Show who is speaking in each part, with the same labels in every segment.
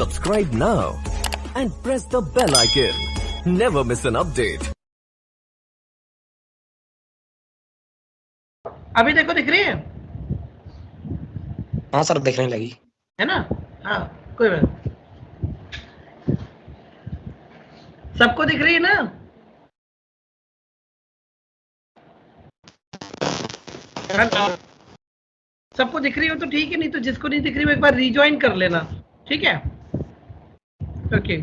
Speaker 1: Subscribe now and press the bell icon. Never miss an update.
Speaker 2: अभी देखो, दिख रही है?
Speaker 3: हाँ सर, दिखने लगी
Speaker 2: है ना? हाँ, कोई बात। सबको दिख रही है ना? सबको दिख रही हो तो ठीक है, नहीं तो जिसको नहीं दिख रही वो एक बार रिज्वाइन कर लेना, ठीक है? ओके।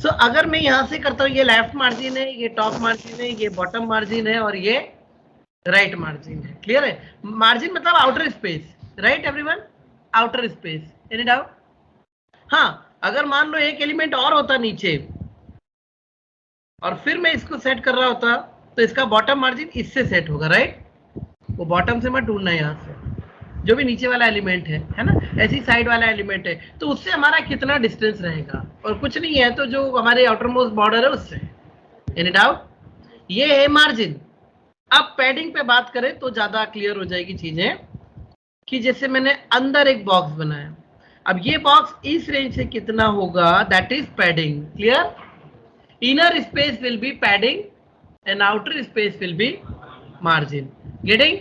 Speaker 2: सो अगर मैं यहां से करता हूं, ये लेफ्ट मार्जिन है, ये टॉप मार्जिन है, ये बॉटम मार्जिन है और ये राइट मार्जिन है। क्लियर है? मार्जिन मतलब outer space, right everyone? Outer space, any doubt? हाँ, अगर मान लो एक एलिमेंट और होता नीचे और फिर मैं इसको सेट कर रहा होता तो इसका बॉटम मार्जिन इससे सेट होगा, राइट? वो बॉटम से मत ढूंढना, यहाँ से जो भी नीचे वाला एलिमेंट है ना, ऐसी साइड वाला एलिमेंट है तो उससे हमारा कितना डिस्टेंस रहेगा, और कुछ नहीं है तो जो हमारे आउटर मोस्ट बॉर्डर है उससे। Any doubt? ये है मार्जिन। अब पैडिंग पे बात करें तो ज्यादा क्लियर हो जाएगी चीजें, कि जैसे मैंने अंदर एक बॉक्स बनाया, अब ये बॉक्स इस रेंज से कितना होगा, that is padding. Clear? Inner space will be padding and outer space will be margin. Getting?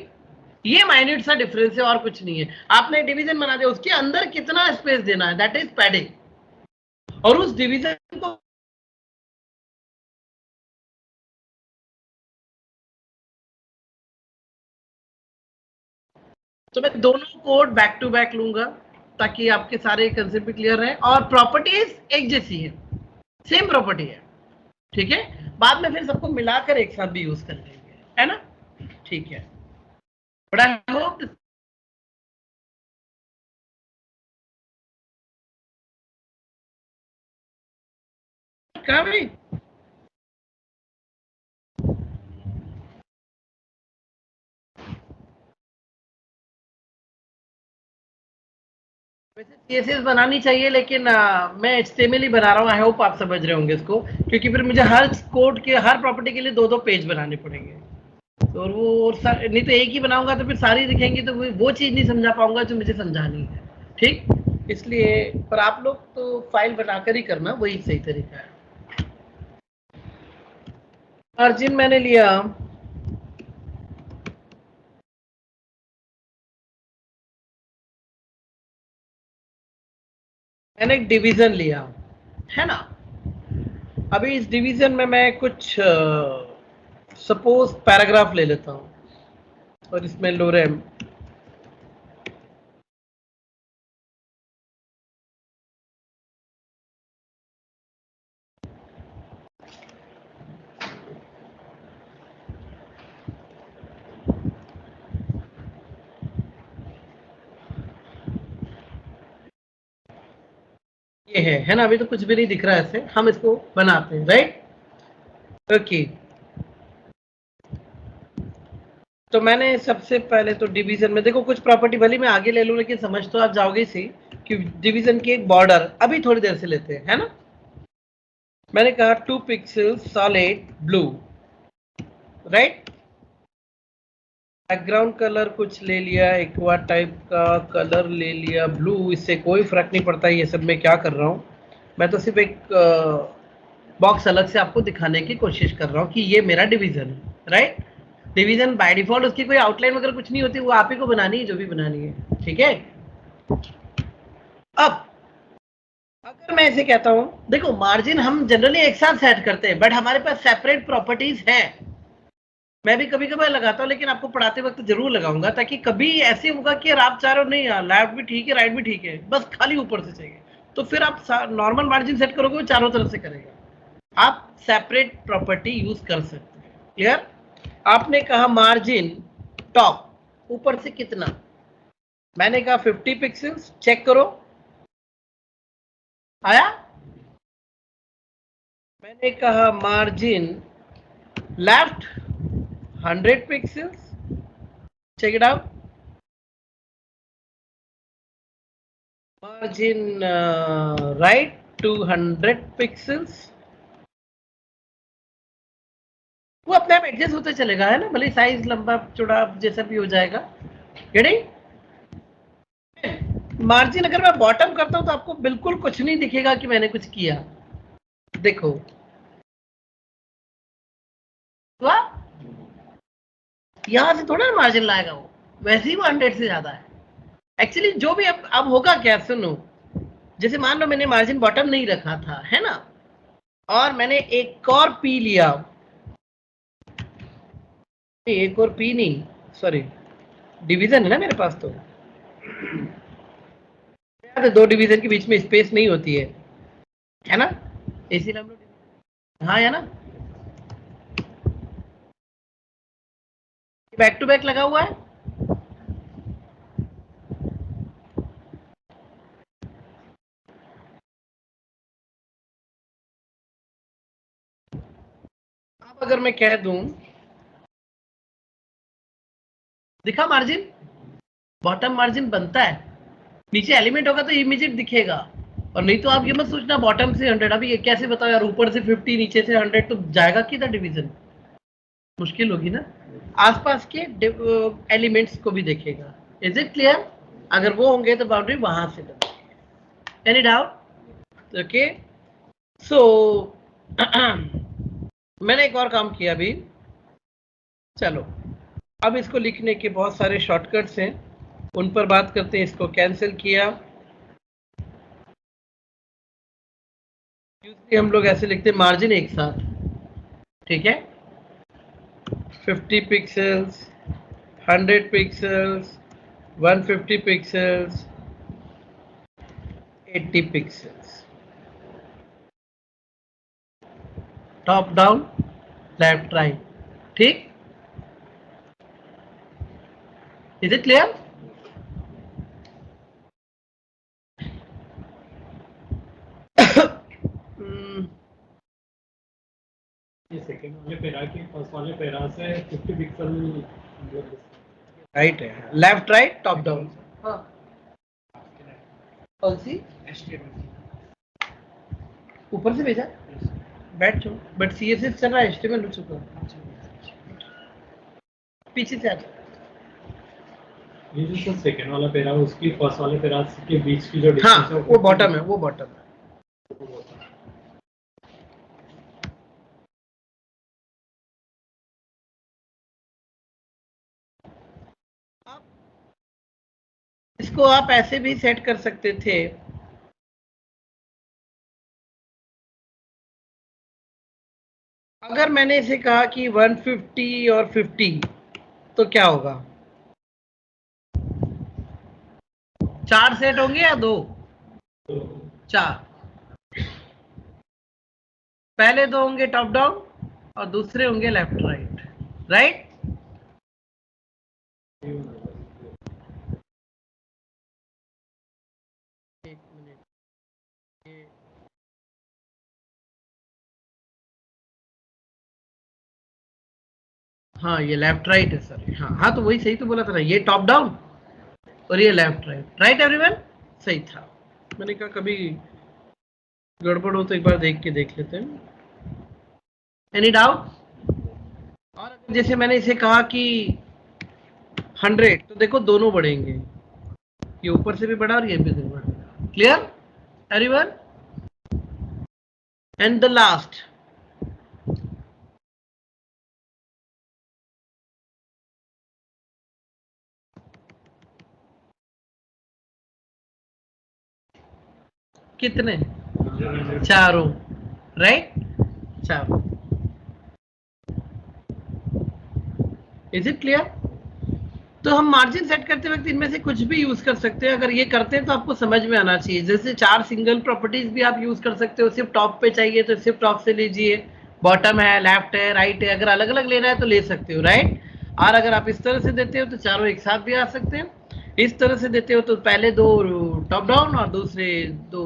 Speaker 2: ये माइन्यूट सा डिफरेंस है और कुछ नहीं है। आपने डिवीजन बना दिया, उसके अंदर कितना स्पेस देना है, दैट इज पैडिंग। और उस डिवीजन को तो मैं दोनों कोड बैक टू बैक लूंगा ताकि आपके सारे कंसेप्ट भी क्लियर रहे, और प्रॉपर्टीज एक जैसी है, सेम प्रॉपर्टी है, ठीक है? बाद में फिर सबको मिलाकर एक साथ भी यूज कर लेंगे, है ना? ठीक है, बट आई होप कहाँ भाई? वैसे सीएसएस बनानी चाहिए, लेकिन मैं HTML ही बना रहा हूँ। आई होप आप समझ रहे होंगे इसको, क्योंकि फिर मुझे हर कोड के हर प्रॉपर्टी के लिए दो दो पेज बनाने पड़ेंगे, तो वो नहीं तो एक ही बनाऊंगा तो फिर सारी दिखेंगी तो वो चीज नहीं समझा पाऊंगा जो मुझे समझानी है, ठीक? इसलिए पर आप लोग तो फाइल बनाकर ही करना, वही सही तरीका है। मार्जिन मैंने लिया, मैंने एक डिवीजन लिया, है ना? अभी इस डिवीजन में मैं कुछ सपोज पैराग्राफ ले लेता हूं और इसमें लोरेम ये है ना? अभी तो कुछ भी नहीं दिख रहा है, ऐसे हम इसको बनाते हैं, राइट? ओके। तो मैंने सबसे पहले तो डिवीजन में देखो, कुछ प्रॉपर्टी भले मैं आगे ले लूं लेकिन समझ तो आप जाओगे सी कि डिवीजन की एक बॉर्डर अभी थोड़ी देर से लेते हैं, है ना? मैंने कहा 2 pixel solid blue, right? Background colour कुछ ले लिया, एक्वा टाइप का कलर ले लिया, ब्लू, इससे कोई फर्क नहीं पड़ता ये सब मैं क्या कर रहा हूँ। मैं तो सिर्फ एक बॉक्स अलग से आपको दिखाने की कोशिश कर रहा हूँ कि ये मेरा डिवीजन है, राइट? डिवीजन बाय डिफॉल्ट उसकी कोई आउटलाइन वगैरह कुछ नहीं होती, वो आप ही को बनानी है जो भी बनानी है, ठीक है? अब अगर मैं ऐसे कहता हूं, देखो मार्जिन हम जनरली एक साथ सेट करते हैं, बट हमारे पास सेपरेट प्रॉपर्टीज हैं। मैं भी कभी कभी लगाता हूं, लेकिन आपको पढ़ाते वक्त जरूर लगाऊंगा, ताकि कभी ऐसे होगा कि यार आप चाह रहे हो नहीं यार लेफ्ट भी ठीक है राइट भी ठीक है, बस खाली ऊपर से चाहिए, तो फिर आप नॉर्मल मार्जिन सेट करोगे, वो चारों तरफ से करेगा। आप सेपरेट प्रॉपर्टी यूज कर सकते हैं। क्लियर? आपने कहा मार्जिन टॉप ऊपर से कितना, मैंने कहा 50 पिक्सल्स, चेक करो आया? मैंने कहा margin left 100 pixels, check it out. Margin right 200 pixels, वो अपने आप एडजस्ट होते चलेगा, है ना? भले साइज लंबा चौड़ा जैसा भी हो जाएगा। गेटिंग? मार्जिन अगर मैं बॉटम करता हूं तो आपको बिल्कुल कुछ नहीं दिखेगा कि मैंने कुछ किया। देखो तो यहां से थोड़ा मार्जिन लाएगा वो, वैसे ही वो 100 से ज्यादा है। एक्चुअली जो भी अब होगा क्या, सुनो, जैसे मान लो मैंने मार्जिन बॉटम नहीं रखा था, है ना, और मैंने एक और पी लिया, एक और पी नहीं, सॉरी, डिवीजन है ना मेरे पास, तो दो डिवीजन के बीच में स्पेस नहीं होती है ना, इसीलिए हम लोग, हाँ है ना, बैक टू बैक लगा हुआ है। अब अगर मैं कह दूं, दिखा मार्जिन, बॉटम मार्जिन बनता है, नीचे एलिमेंट होगा तो इमीडिएट दिखेगा, और नहीं तो आप ये मत सोचना बॉटम से 100, अभी ये कैसे बताओ यार, ऊपर से 50 नीचे से 100 तो जाएगा किधर डिवीजन, मुश्किल होगी ना। आसपास के एलिमेंट्स को भी देखेगा। Is it clear? अगर वो होंगे तो बाउंड्री वहां से बनेगी। Any doubt? ओके, सो मैंने एक और काम किया अभी, चलो अब इसको लिखने के बहुत सारे शॉर्टकट्स हैं, उन पर बात करते हैं। इसको कैंसिल किया, यूजली हम लोग ऐसे लिखते हैं मार्जिन एक साथ, ठीक है, 50 pixels, 100 pixels, 150 pixels, 80 pixels, top down, left right, ठीक, इज इट क्लियर?
Speaker 3: सेकंड वाले पैरा के फर्स्ट वाले पैरा से 50 पिक्सल
Speaker 2: राइट है, लेफ्ट राइट टॉप डाउन, हाँ, कौन सी ऊपर से भेजा, बैठ जाओ, बट सीएसएस चल रहा है, एचटीएमएल हो चुका है, पीछे से आ जाओ।
Speaker 3: ये जो सेकंड वाला पैरा है उसकी फर्स्ट वाले पैरा के बीच की जो
Speaker 2: हाँ,
Speaker 3: डिस्टेंस है
Speaker 2: वो बॉटम है, वो बॉटम है। इसको आप ऐसे भी सेट कर सकते थे, अगर मैंने इसे कहा कि 150 और 50 तो क्या होगा, 4 सेट होंगे या 2? 4, पहले 2 होंगे टॉप डाउन और दूसरे होंगे लेफ्ट राइट, राइट? एक मिनट, हाँ ये लेफ्ट राइट है सर, हाँ हाँ, तो वही सही तो बोला था ना, ये टॉप डाउन और ये लेफ्ट राइट, राइट एवरीवन, सही था। मैंने कहा कभी गड़बड़ हो तो एक बार देख के देख लेते हैं। Any doubt? और अगर जैसे मैंने इसे कहा कि 100, तो देखो दोनों बढ़ेंगे, ये ऊपर से भी बढ़ा और ये भी बढ़ेगा। Clear everyone? And the last, कितने? चारों, राइट, चारों। Is it clear? तो हम मार्जिन सेट करते वक्त इनमें से कुछ भी यूज कर सकते हैं, अगर ये करते हैं तो आपको समझ में आना चाहिए। जैसे 4 सिंगल प्रॉपर्टीज भी आप यूज कर सकते हो, सिर्फ टॉप पे चाहिए तो सिर्फ टॉप से लीजिए, बॉटम है, लेफ्ट है, राइट है, अगर अलग अलग लेना है तो ले सकते हो, राइट। और अगर आप इस तरह से देते हो तो चारों एक साथ भी आ सकते हैं, इस तरह से देते हो तो पहले 2 टॉप डाउन और दूसरे 2,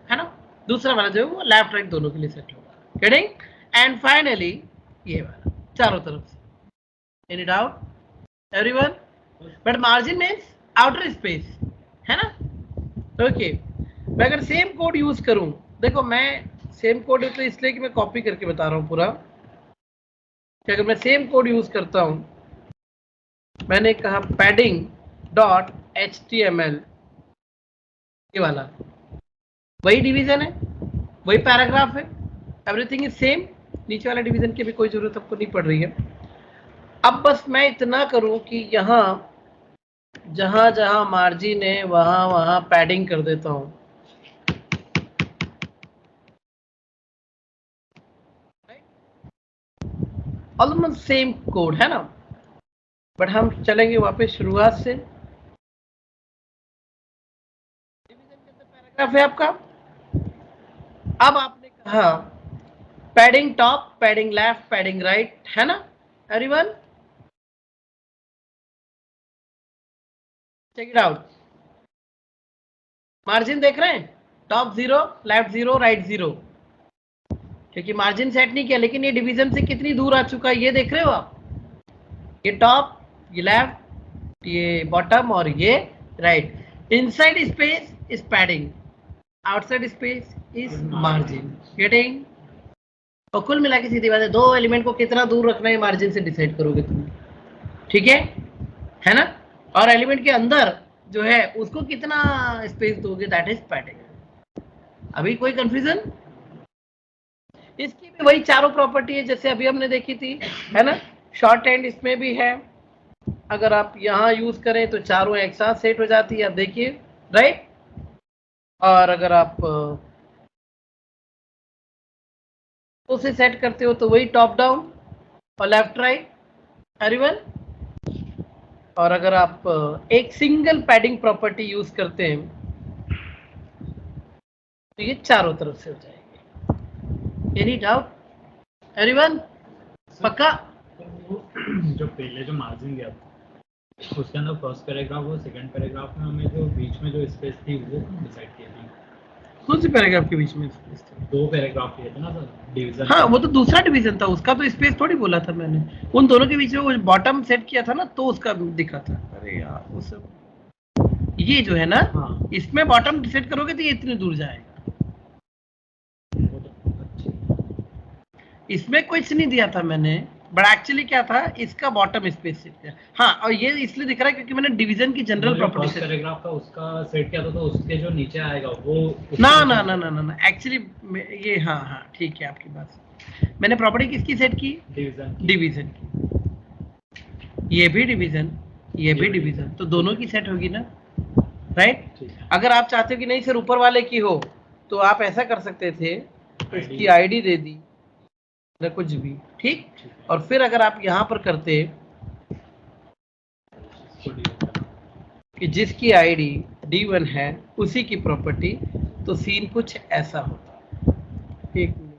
Speaker 2: है ना, दूसरा वाला जो है वो लेफ्ट राइट दोनों के लिए सेट होगा, गेटिंग? एंड फाइनली ये वाला चारों तरफ से। Any doubt everyone? But margin means outer space, है ना? ओके, मैं अगर सेम कोड यूज करूं, देखो मैं सेम कोड तो इसलिए कि मैं कॉपी करके बता रहा हूं पूरा, कि अगर मैं सेम कोड यूज करता हूं, मैंने कहा पैडिंग डॉट HTML ये वाला वही डिवीजन है, वही पैराग्राफ है, एवरीथिंग इज सेम। नीचे वाले डिवीजन की भी कोई जरूरत आपको नहीं पड़ रही है। अब बस मैं इतना करूं कि यहाँ जहां जहां मार्जिन है वहां वहां पैडिंग कर देता हूं। ऑलमोस्ट सेम कोड है ना, बट हम चलेंगे वापस शुरुआत से। डिवीजन के अंदर पैराग्राफ है आपका। अब आपने कहा padding top, padding left, padding right, है ना everyone? Check it out. Margin देख रहे हैं? Top 0, left 0, right 0। क्योंकि मार्जिन सेट नहीं किया, लेकिन ये डिवीजन से कितनी दूर आ चुका है ये देख रहे हो आप? ये टॉप, ये लेफ्ट, ये बॉटम और ये right. Inside space is padding, outside space is margin. Getting? और कुल मिला के सीधी बात है, दो एलिमेंट को कितना दूर रखना है मार्जिन से डिसाइड करोगे तुम, ठीक है ना? और एलिमेंट के अंदर जो है उसको कितना स्पेस दोगे, दैट इज पैडिंग। अभी कोई कंफ्यूजन? इसकी भी वही चारों प्रॉपर्टी है जैसे अभी हमने देखी थी, है ना? शॉर्ट एंड इसमें भी है। अगर आप यहाँ यूज करें तो चारों एक साथ सेट हो जाती है, आप देखिए, राइट? और अगर आप उसे सेट करते हो तो वही टॉप डाउन और लेफ्ट राइट, एवरीवन। और अगर आप एक सिंगल पैडिंग प्रॉपर्टी यूज करते हैं तो ये चारों तरफ से हो जाएगी। Any doubt everyone? पक्का?
Speaker 3: जो पहले जो मार्जिन दिया था उसके अंदर फर्स्ट पैराग्राफ और सेकंड पैराग्राफ में हमें जो बीच में जो स्पेस थी वो डिसाइड किया था।
Speaker 2: कौन सी पैराग्राफ के बीच में स्पेस था?
Speaker 3: दो पैराग्राफ दिए थे ना सर डिवीजन।
Speaker 2: हाँ वो तो दूसरा डिवीजन था, उसका तो स्पेस थोड़ी बोला था मैंने। उन दोनों के बीच में वो बॉटम सेट किया था ना, तो उसका दिखा था। अरे यार वो सब ये जो है ना,
Speaker 3: हाँ।
Speaker 2: इसमें बॉटम सेट करोगे तो ये इतनी दूर जाएगा। इसमें कुछ नहीं दिया था मैंने, बट एक्चुअली क्या था, इसका बॉटम स्पेस सेट किया। हाँ, और ये इसलिए दिख रहा है क्योंकि मैंने डिवीजन की जनरल प्रॉपर्टी
Speaker 3: फर्स्ट पैराग्राफ का उसका सेट किया था तो उसके जो नीचे आएगा वो
Speaker 2: ना ना ना ना ना ना एक्चुअली ये, हाँ हाँ ठीक है आपकी बात। मैंने प्रॉपर्टी किसकी सेट की? डिवीजन की। ये भी डिवीजन, ये भी डिवीजन, तो दोनों की सेट होगी ना, राइट? अगर आप चाहते हो कि नहीं सर ऊपर वाले की हो तो आप ऐसा कर सकते थे, इसकी आईडी दे दी ना कुछ भी, ठीक? और फिर अगर आप यहाँ पर करते कि जिसकी आईडी D1 है उसी की प्रॉपर्टी, तो सीन कुछ ऐसा होता। एक मिनट,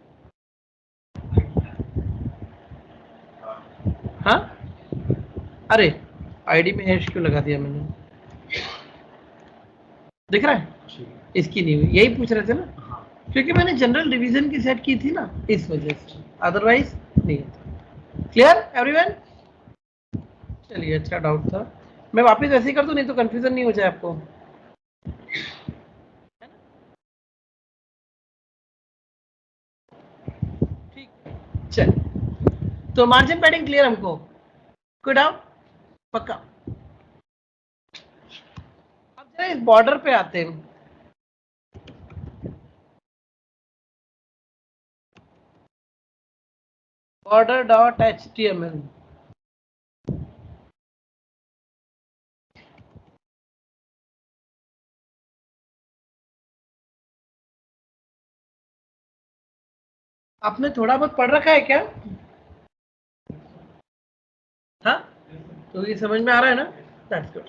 Speaker 2: हाँ अरे आईडी में हैश क्यों लगा दिया मैंने? दिख रहा है? इसकी नहीं हुई, यही पूछ रहे थे ना, क्योंकि मैंने जनरल डिवीजन की सेट की थी ना, इस वजह से, अदरवाइज नहीं होता। Clear everyone? चलिए अच्छा डाउट था, मैं वापस ऐसे ही कर दूं, नहीं तो कंफ्यूजन नहीं हो जाए आपको। ठीक, चलिए तो मार्जिन पैडिंग क्लियर हमको? कोई डाउट? पक्का? अब जरा इस बॉर्डर पे आते हैं। बॉर्डर डॉट HTML, आपने थोड़ा बहुत पढ़ रखा है क्या? हाँ, तो ये समझ में आ रहा है ना? That's good.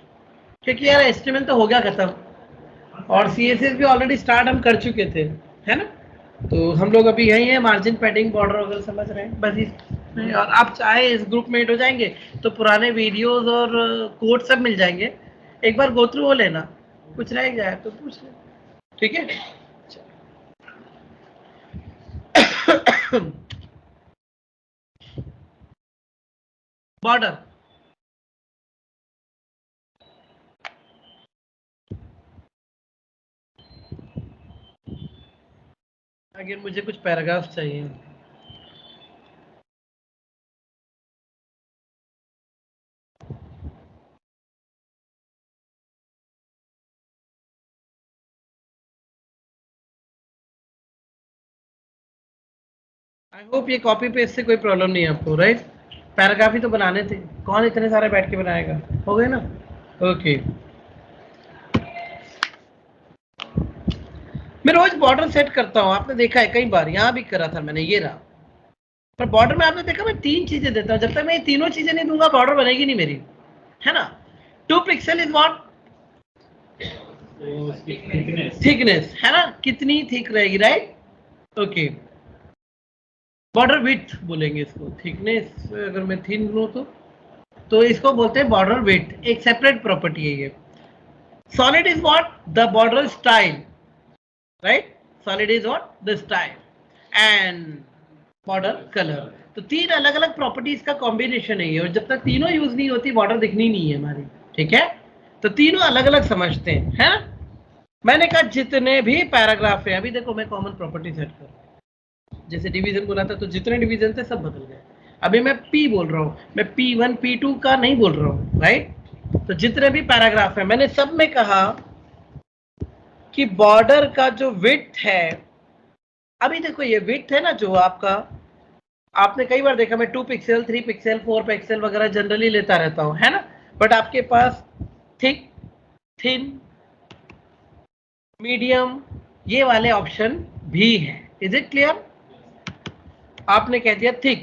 Speaker 2: क्योंकि यार HTML तो हो गया खत्म, और CSS भी ऑलरेडी स्टार्ट हम कर चुके थे, है ना? तो हम लोग अभी यही है, मार्जिन पैडिंग बॉर्डर वगैरह समझ रहे हैं बस इस। और आप चाहे इस ग्रुप में ऐड हो जाएंगे तो पुराने वीडियोस और कोड सब मिल जाएंगे, एक बार गो थ्रू हो लेना, कुछ रह जाए तो पूछ लेना, ठीक है? बॉर्डर, अगर मुझे कुछ पैराग्राफ चाहिए। आई होप ये कॉपी पेस्ट से कोई प्रॉब्लम नहीं है आपको, राइट? पैराग्राफ ही तो बनाने थे, कौन इतने सारे बैठ के बनाएगा, हो गए ना? ओके। मैं रोज बॉर्डर सेट करता हूं, आपने देखा है कई बार, यहां भी करा था मैंने, ये रहा। पर बॉर्डर में आपने देखा मैं 3 चीजें देता हूं, जब तक मैं ये तीनों चीजें नहीं दूंगा बॉर्डर बनेगी नहीं मेरी, है ना? 2 पिक्सल इज व्हाट? थिकनेस, है ना? कितनी थिक रहेगी, राइट? ओके। बॉर्डर विड्थ बोलेंगे इसको, थिकनेस अगर मैं थिन लूं तो इसको बोलते हैं बॉर्डर विड्थ, एक सेपरेट प्रॉपर्टी है ये। Solid is what? The border style, right? Solid is what? The style and border colour. तो 3 अलग अलग प्रॉपर्टीज का कॉम्बिनेशन है ये, और जब तक तीनों यूज नहीं होती बॉर्डर दिखनी नहीं है हमारी, ठीक है? तो तीनों अलग अलग समझते हैं, है ना? मैंने कहा जितने भी पैराग्राफ है, अभी देखो मैं कॉमन प्रॉपर्टी सेट कर, जैसे डिवीजन बोला था तो जितने डिवीजन थे सब बदल गए। अभी मैं P बोल रहा हूं, मैं P1 P2 का नहीं बोल रहा हूं, राइट? तो जितने भी पैराग्राफ है मैंने सब में कहा कि बॉर्डर का जो विड्थ है, अभी देखो ये विड्थ है ना जो आपका, आपने कई बार देखा मैं 2 पिक्सल 3 पिक्सल 4 पिक्सल वगैरह जनरली लेता रहता हूं, है ना? बट आपके पास थिक, थिन, मीडियम, ये वाले ऑप्शन भी है। Is it clear? आपने कह दिया thick,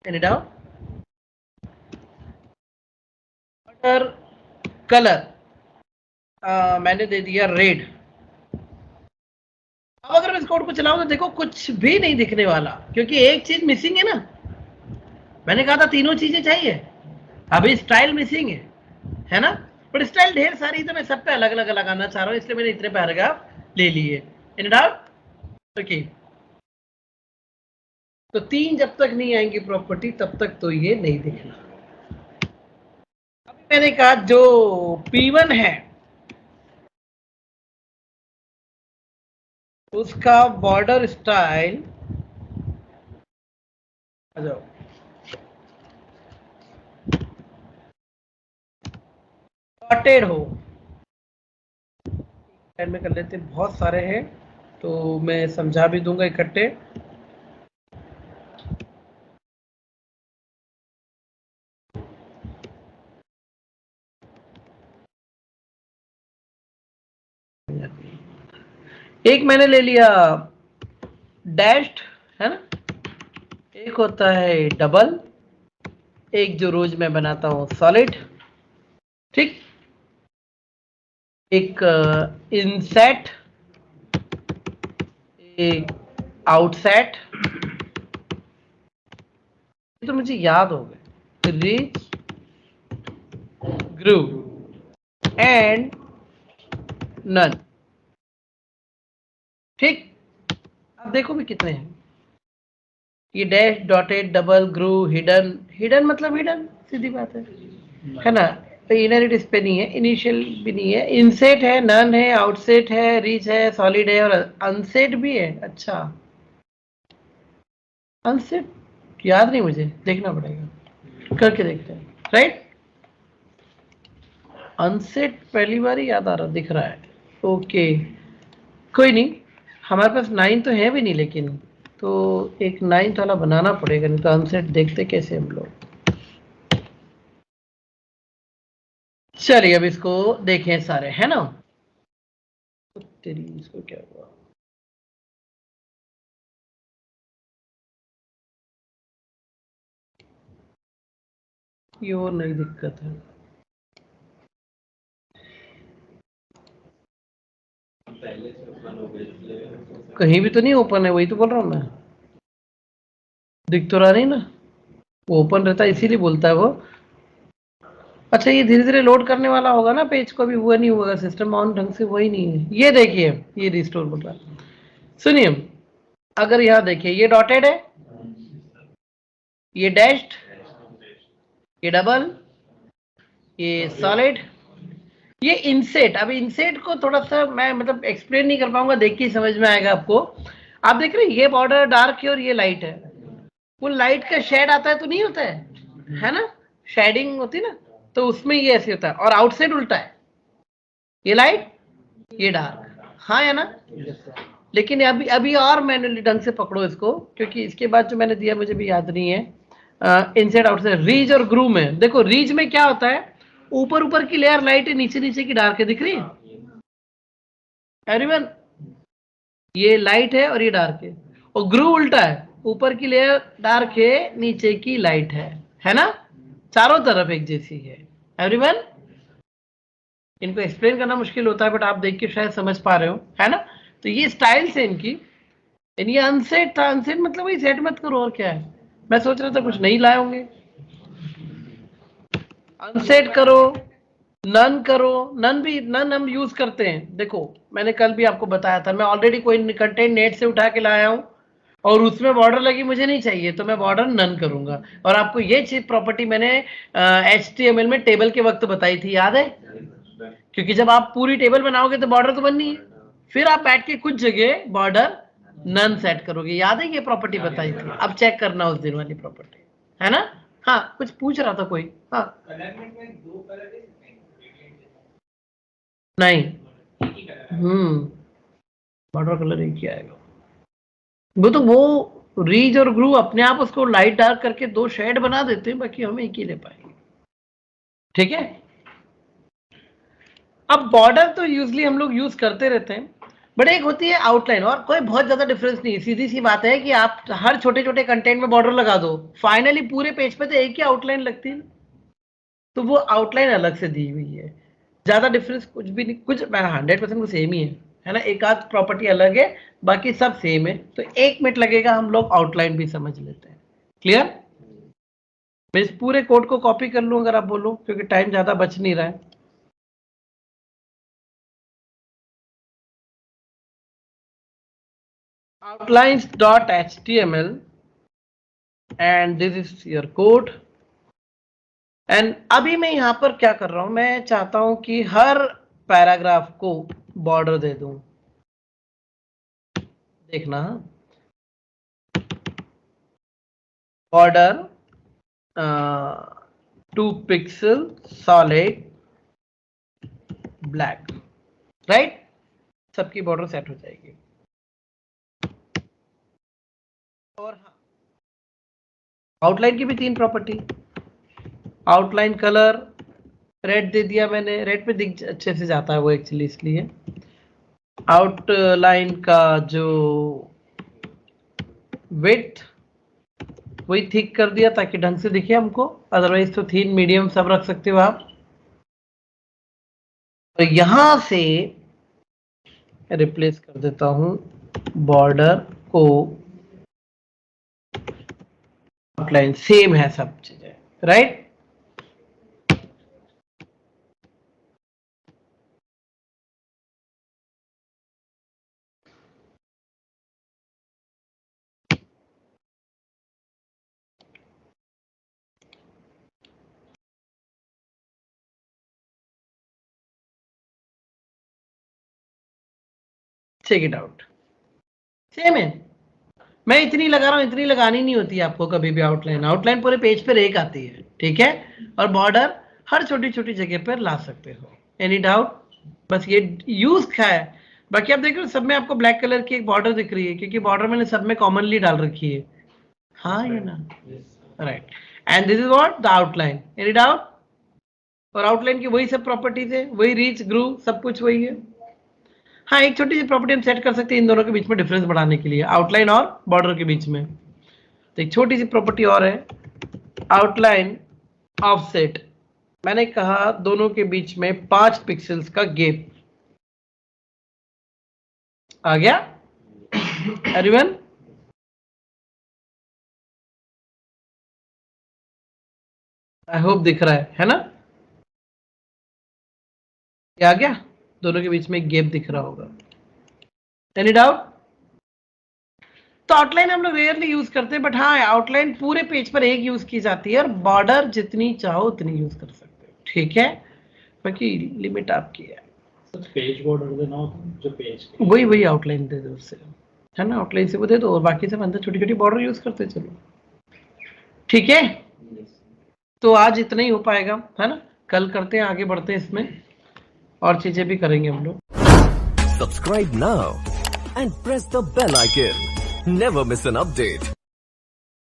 Speaker 2: any doubt? Border colour मैंने दे दिया रेड। अब अगर मैं इस कोड को चलाऊं तो देखो कुछ भी नहीं दिखने वाला, क्योंकि एक चीज मिसिंग है ना। मैंने कहा था तीनों चीजें चाहिए, अभी स्टाइल मिसिंग है ना? बट स्टाइल ढेर सारी, तो मैं सब पे अलग अलग लगाना चाह रहा हूं, इसलिए मैंने इतने पैराग्राफ ले लिए। Any doubt? ओके। तो 3 जब तक नहीं आएंगी प्रॉपर्टी तब तक तो ये नहीं दिखना। अभी मैंने कहा जो P1 है उसका बॉर्डर स्टाइल, आ जाओ, डॉटेड हो। में कर लेते, बहुत सारे हैं तो मैं समझा भी दूंगा इकट्ठे। एक मैंने ले लिया डैश्ड, है ना? एक होता है डबल, एक जो रोज मैं बनाता हूं सॉलिड, ठीक? एक इनसेट, एक आउटसेट, तो मुझे याद हो गए, रिच, ग्रू एंड नन, ठीक? अब देखो भी कितने हैं ये, डैश, डॉटेड, डबल, ग्रू, हिडन। हिडन मतलब हिडन, सीधी बात है ना? इनर इस पे नहीं है, इनिशियल भी नहीं है, इनसेट है, नन है, आउटसेट है, रिच है, सॉलिड है और अनसेट भी है। अच्छा, अनसेट याद नहीं मुझे, देखना पड़ेगा, करके देखते हैं, राइट? अनसेट पहली बार ही याद आ रहा, दिख रहा है। ओके, कोई नहीं, हमारे पास 9 तो है भी नहीं, लेकिन तो एक 9 वाला बनाना पड़ेगा, नहीं तो अनसेट देखते कैसे हम लोग। चलिए अब इसको देखें सारे, है ना? तेरी इसको क्या हुआ? ये और नई दिक्कत है, कहीं भी तो नहीं ओपन है, वही तो बोल रहा हूँ मैं, दिख तो रहा नहीं ना, वो ओपन रहता है इसीलिए बोलता है वो। अच्छा, ये धीरे धीरे लोड करने वाला होगा ना पेज को, भी हुआ नहीं होगा, सिस्टम ऑन ढंग से वही नहीं है। ये देखिए, ये रिस्टोर बोल रहा है। सुनिए, अगर यहाँ देखिए, ये डॉटेड है, ये डैश्ड, ये डबल, ये सॉलिड, ये इनसेट। अब इनसेट को थोड़ा सा मैं मतलब एक्सप्लेन नहीं कर पाऊंगा, देख के समझ में आएगा आपको। आप देख रहे हैं ये बॉर्डर डार्क है और ये लाइट है, वो लाइट का शेड आता है तो नहीं होता है ना? शेडिंग होती है ना, तो उसमें ये ऐसे होता है, और आउटसाइड उल्टा है, ये लाइट ये डार्क, हाँ या ना? लेकिन अभी अभी और मैनुअली ढंग से पकड़ो इसको, क्योंकि इसके बाद जो मैंने दिया मुझे भी याद नहीं है। इनसाइड आउटसाइड, रीज और ग्रू में देखो, रीज में क्या होता है, ऊपर ऊपर की लेयर लाइट है, नीचे नीचे की डार्क है, दिख रही है एवरीवन? ये लाइट है और ये डार्क है। और ग्रू उल्टा है, ऊपर की लेयर डार्क है, नीचे की लाइट है ना? चारों तरफ एक जैसी है एवरीवन। इनको एक्सप्लेन करना मुश्किल होता है, बट आप देख के शायद समझ पा रहे हो, है ना? तो ये स्टाइल्स है इनकी। ये अनसेट था, अनसेट मतलब वही सेट मत करो, और क्या है। मैं सोच रहा था कुछ नहीं लाए होंगे। अनसेट करो, नन करो, नन हम यूज करते हैं। देखो मैंने कल भी आपको बताया था, मैं ऑलरेडी कोई कंटेंट नेट से उठा के लाया हूं और उसमें बॉर्डर लगी मुझे नहीं चाहिए, तो मैं बॉर्डर नन करूंगा। और आपको ये चीज प्रॉपर्टी मैंने HTML में टेबल के वक्त बताई थी, याद है? क्योंकि जब आप पूरी टेबल बनाओगे तो बॉर्डर तो बननी है, फिर आप बैठ के कुछ जगह बॉर्डर नन सेट करोगे। याद है ये प्रॉपर्टी बताई थी? अब चेक करना उस दिन वाली प्रॉपर्टी, है ना? हाँ, कुछ पूछ रहा था कोई? हाँ, नहीं, बॉर्डर कलर एक ही आएगा। वो रीज और ग्रू अपने आप उसको लाइट डार्क करके दो शेड बना देते हैं, बाकी हम एक ही ले पाएंगे, ठीक है? अब बॉर्डर तो यूजली हम लोग यूज करते रहते हैं, बट एक होती है आउटलाइन, और कोई बहुत ज्यादा डिफरेंस नहीं, सीधी सी बात है कि आप हर छोटे छोटे कंटेंट में बॉर्डर लगा दो, फाइनली पूरे पेज पे तो एक ही आउटलाइन लगती है, तो वो आउटलाइन अलग से दी हुई है। ज्यादा डिफरेंस कुछ भी नहीं, कुछ 100% वो सेम ही है ना? एक आध प्रॉपर्टी अलग है, बाकी सब सेम है। तो 1 मिनट लगेगा, हम लोग आउटलाइन भी समझ लेते हैं। क्लियर? मैं इस पूरे कोड को कॉपी कर लूं अगर आप बोलो, क्योंकि टाइम ज्यादा बच नहीं रहा है। outlines.html and this is your code। And अभी मैं यहां पर क्या कर रहा हूं, मैं चाहता हूं कि हर पैराग्राफ को बॉर्डर दे दूं। देखना, border 2 pixel solid black, right? सबकी बॉर्डर सेट हो जाएगी। और हाँ, आउटलाइन की भी 3 प्रॉपर्टी। आउटलाइन कलर रेड दे दिया मैंने, रेड पे दिख अच्छे से जाता है वो एक्चुअली, इसलिए। आउटलाइन का जो विड्थ वही थिक कर दिया ताकि ढंग से दिखे हमको, अदरवाइज तो थीन मीडियम सब रख सकते हो आप। तो यहां से रिप्लेस कर देता हूं बॉर्डर को, आउटलाइन सेम है सब चीजें, right? Check it out, same है। मैं इतनी लगा रहा हूं, इतनी लगानी नहीं होती आपको कभी भी आउटलाइन। आउटलाइन पूरे पेज पर एक आती है, ठीक है? और बॉर्डर हर छोटी छोटी जगह पर ला सकते हो। Any doubt? बस ये यूज क्या है। बाकी आप देख रहे हो सब में आपको ब्लैक कलर की एक बॉर्डर दिख रही है, क्योंकि बॉर्डर मैंने सब में कॉमनली डाल रखी है, हाँ या ना? Right. And this is what the outline. Any doubt? और आउटलाइन की वही सब प्रॉपर्टीज है, वही रीच ग्रू सब कुछ वही है। हाँ, एक छोटी सी प्रॉपर्टी हम सेट कर सकते हैं इन दोनों के बीच में डिफरेंस बढ़ाने के लिए, आउटलाइन और बॉर्डर के बीच में। तो एक छोटी सी प्रॉपर्टी और है, आउटलाइन ऑफसेट। मैंने कहा दोनों के बीच में 5 पिक्सल्स का गैप आ गया एवरीवन? आई होप दिख रहा है ना? ये आ गया, दोनों के बीच में गैप दिख रहा होगा। Any doubt? तो आउटलाइन हम लोग रेयरली यूज करते हैं, बट हाँ, आउटलाइन पूरे पेज पर एक यूज की जाती है, और बॉर्डर जितनी चाहो उतनी यूज कर सकते हो, ठीक है? बाकी लिमिट आपकी है।
Speaker 3: पेज बॉर्डर देना होता, जो पेज
Speaker 2: वही आउटलाइन दे दो उससे, है ना? आउटलाइन से वो दे दो और बाकी सब अंदर छोटी छोटी बॉर्डर यूज करते चलो, ठीक है? तो आज इतना ही हो पाएगा, है ना? कल करते हैं, आगे बढ़ते हैं, इसमें और चीजें भी करेंगे हम लोग।
Speaker 1: Subscribe now and press the bell icon. Never miss an update.